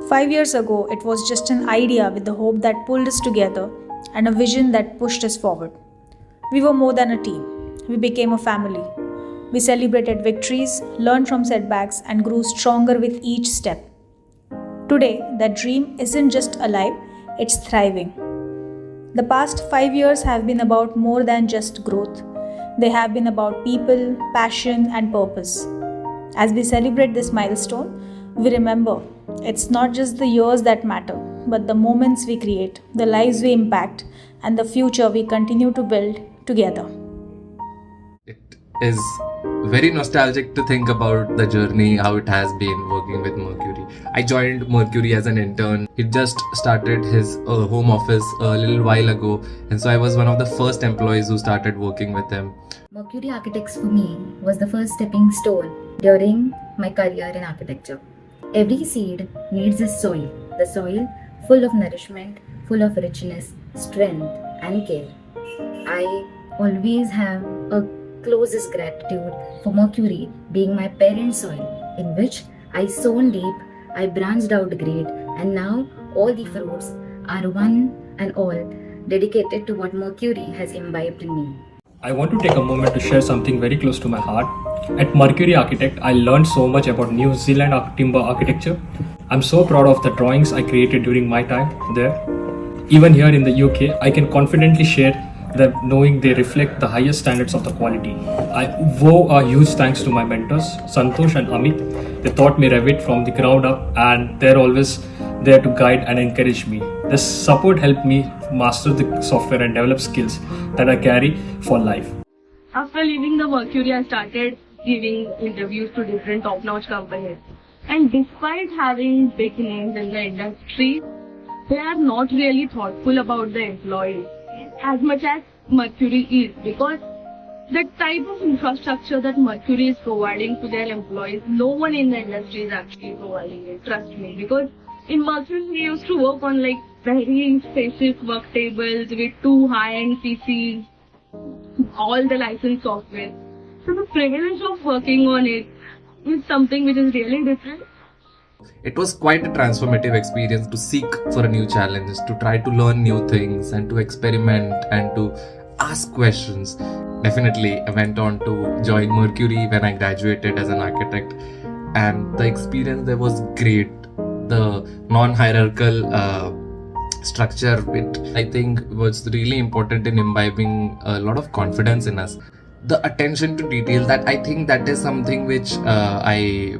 5 years ago, it was just an idea with the hope that pulled us together and a vision that pushed us forward. We were more than a team. We became a family. We celebrated victories, learned from setbacks, and grew stronger with each step. Today, that dream isn't just alive, it's thriving. The past 5 years have been about more than just growth. They have been about people, passion, and purpose. As we celebrate this milestone, we remember it's not just the years that matter, but the moments we create, the lives we impact, and the future we continue to build together. It is very nostalgic to think about the journey, how it has been working with Mercury. I joined Mercury as an intern. He just started his home office a little while ago, and so I was one of the first employees who started working with him. Mercury Architects for me was the first stepping stone during my career in architecture. Every seed needs a soil, the soil full of nourishment, full of richness, strength, and care. I always have a closest gratitude for Mercury being my parent soil, in which I sown deep, I branched out great, and now all the fruits are one and all dedicated to what Mercury has imbibed in me. I want to take a moment to share something very close to my heart. At Mercury Architect, I learned so much about New Zealand timber architecture. I'm so proud of the drawings I created during my time there. Even here in the UK, I can confidently share them knowing they reflect the highest standards of the quality. I owe a huge thanks to my mentors, Santosh and Amit. They taught me Revit from the ground up and they're always there to guide and encourage me. This support helped me master the software and develop skills that I carry for life. After leaving the Mercury, I started giving interviews to different top-notch companies. And despite having big names in the industry, they are not really thoughtful about the employees as much as Mercury is, because the type of infrastructure that Mercury is providing to their employees, no one in the industry is actually providing it, trust me. Because in Mercury, we used to work on like very spacious work tables with 2 high-end PCs, all the licensed software. So the privilege of working on it is something which is really different. It was quite a transformative experience to seek for a new challenge, to try to learn new things and to experiment and to ask questions. Definitely, I went on to join Mercury when I graduated as an architect, and the experience there was great. The non-hierarchical structure, which I think was really important in imbibing a lot of confidence in us. The attention to detail, that I think that is something which I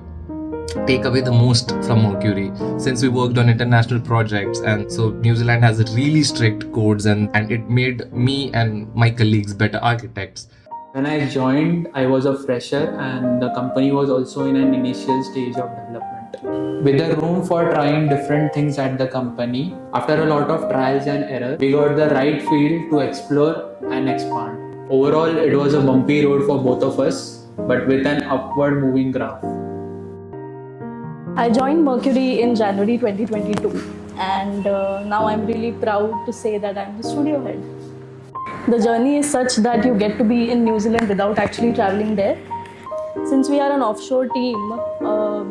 take away the most from Mercury, since we worked on international projects, and so New Zealand has really strict codes, and it made me and my colleagues better architects. When I joined, I was a fresher and the company was also in an initial stage of development. With the room for trying different things at the company, after a lot of trials and errors, we got the right field to explore and expand. Overall, it was a bumpy road for both of us, but with an upward moving graph. I joined Mercury in January 2022, and now I'm really proud to say that I'm the studio head. The journey is such that you get to be in New Zealand without actually traveling there. Since we are an offshore team,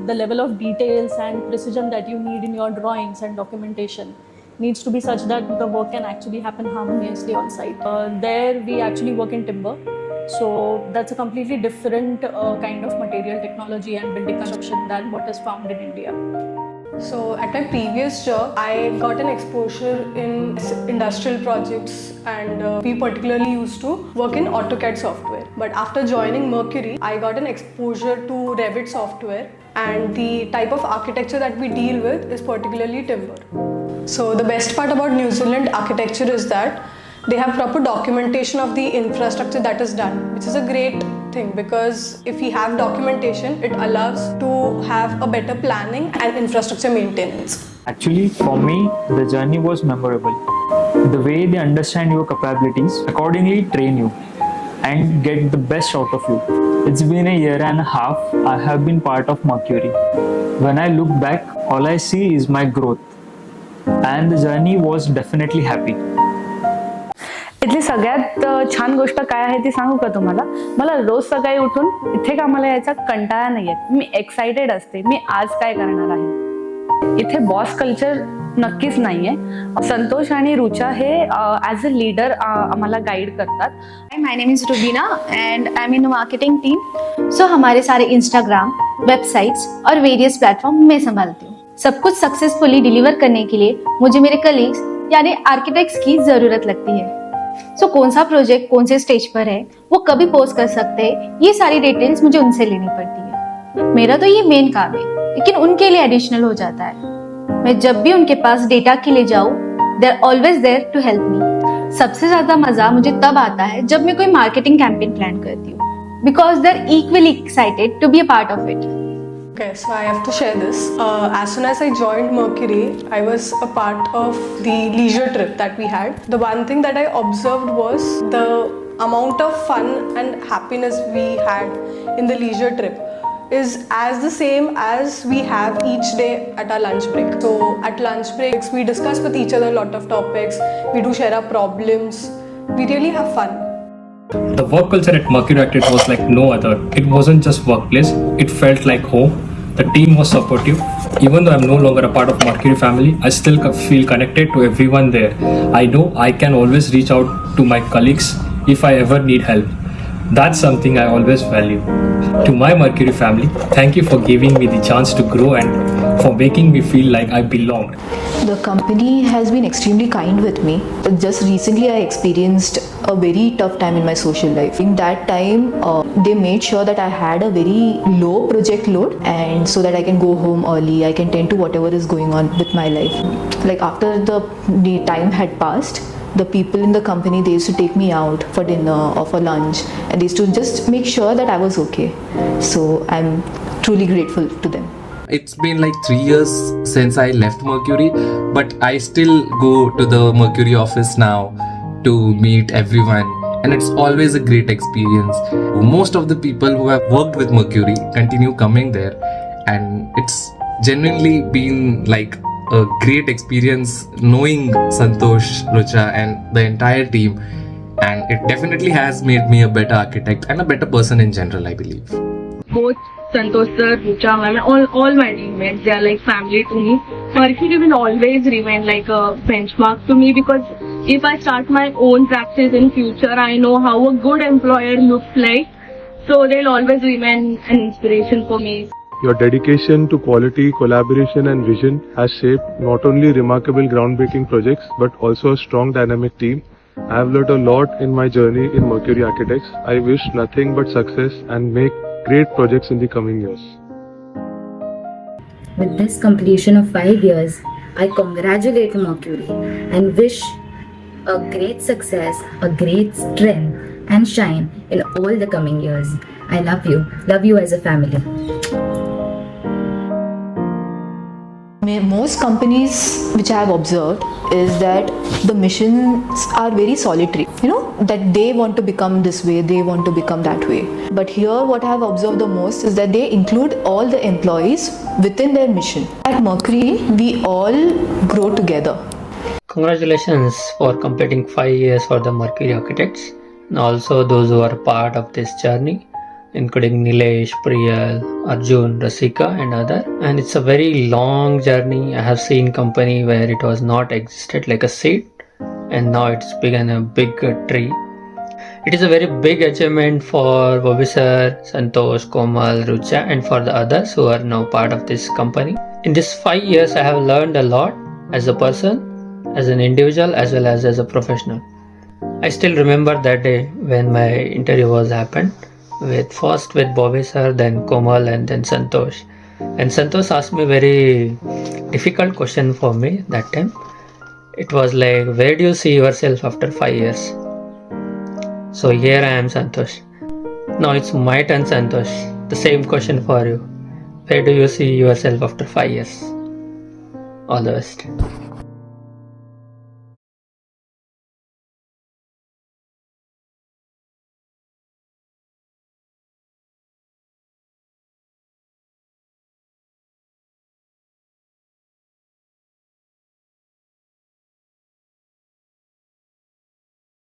the level of details and precision that you need in your drawings and documentation needs to be such that the work can actually happen harmoniously on site. There we actually work in timber, so that's a completely different kind of material technology and building construction than what is found in India. So at my previous job, I got an exposure in industrial projects, and we particularly used to work in AutoCAD software. But after joining Mercury, I got an exposure to Revit software, and the type of architecture that we deal with is particularly timber. So the best part about New Zealand architecture is that they have proper documentation of the infrastructure that is done, which is a great thing, because if we have documentation, it allows to have a better planning and infrastructure maintenance. Actually, for me, the journey was memorable. The way they understand your capabilities, accordingly train you and get the best out of you. It's been a year and a half I have been part of Mercury. When I look back, all I see is my growth, and the journey was definitely happy. इथली सगळ्यात छान गोष्ट काय आहे ती सांगू का तुम्हाला? मला रोज सकाळी उठून इथे कामाला यायचा कंटाळा नाहीये. मी एक्साइटेड असते, मी आज काय करणार आहे. इथे बॉस कल्चर नक्कीच नाहीये. संतोष आणि रुचा हे ॲज अ लीडर आम्हाला गाईड करतात. My name is Rubina and I'm in the marketing team. So हमारे सारे इंस्टाग्राम, वेबसाइट्स और वेरियस प्लेटफॉर्म मैं संभालती हूँ. सब कुछ सक्सेसफुली डिलीवर करने के लिए मुझे मेरे कलीग्स यानी आर्किटेक्ट्स की जरूरत लगती है. सो कौन सा प्रोजेक्ट कौन से स्टेज पर है, वो कभी पोस्ट कर सकते हैं, ये सारी डिटेल्स मुझे उनसे लेनी पड़ती है. मेरा तो ये मेन काम है, लेकिन उनके लिए एडिशनल हो जाता है. मैं जब भी उनके पास डेटा के लिए जाऊँ, they are always there to help me. सबसे ज्यादा मजा मुझे तब आता है जब मैं कोई मार्केटिंग कैंपेन प्लान करती हूँ, because they are equally excited to be a part of it. Okay, so I have to share this. As soon as I joined Mercury, I was a part of the leisure trip that we had. The one thing that I observed was the amount of fun and happiness we had in the leisure trip is as the same as we have each day at our lunch break. So at lunch breaks, we discuss with each other a lot of topics. We do share our problems. We really have fun. The work culture at Mercury Architects was like no other. It wasn't just workplace, it felt like home. The team was supportive. Even though I'm no longer a part of Mercury family, I still feel connected to everyone there. I know I can always reach out to my colleagues if I ever need help. That's something I always value. To my Mercury family, thank you for giving me the chance to grow and for making me feel like I belonged. The company has been extremely kind with me. Just recently I experienced a very tough time in my social life. In that time, they made sure that I had a very low project load, and so that I can go home early, I can tend to whatever is going on with my life. Like after the time had passed, the people in the company, they used to take me out for dinner or for lunch, and they used to just make sure that I was okay. So I'm truly grateful to them. It's been like 3 years since I left Mercury, but I still go to the Mercury office now to meet everyone, and it's always a great experience. Most of the people who have worked with Mercury continue coming there, and it's genuinely been like a great experience knowing Santosh, Rucha and the entire team, and it definitely has made me a better architect and a better person in general, I believe. Both Santosh sir, Rucha ma'am, all my teammates, they are like family to me. Mercury will always remain like a benchmark to me, because if I start my own practice in future, I know how a good employer looks like. So they'll always remain an inspiration for me. Your dedication to quality, collaboration and vision has shaped not only remarkable groundbreaking projects but also a strong dynamic team. I have learned a lot in my journey in Mercury Architects. I wish nothing but success and make great projects in the coming years. With this completion of 5 years, I congratulate Mercury and wish a great success, a great strength and shine in all the coming years. I love you as a family. Most companies which I have observed is that the missions are very solitary. That they want to become this way, they want to become that way. But here what I have observed the most is that they include all the employees within their mission. At Mercury, we all grow together. Congratulations for completing 5 years for the Mercury Architects, and also those who are part of this journey, including Nilesh, Priyal, Arjun, Rasika and other. And it's a very long journey. I have seen company where it was not existed like a seed, and now it's become a big tree. It is a very big achievement for Bobby sir, Santosh, Komal, Rucha and for the others who are now part of this company. In these 5 years I have learned a lot as a person, as an individual as well as a professional. I still remember that day when my interview was happened. First with Bobby sir, then Komal and then Santosh. And Santosh asked me very difficult question for me that time. It was like, where do you see yourself after 5 years? So here I am, Santosh. Now it's my turn, Santosh. The same question for you. Where do you see yourself after 5 years? All the best.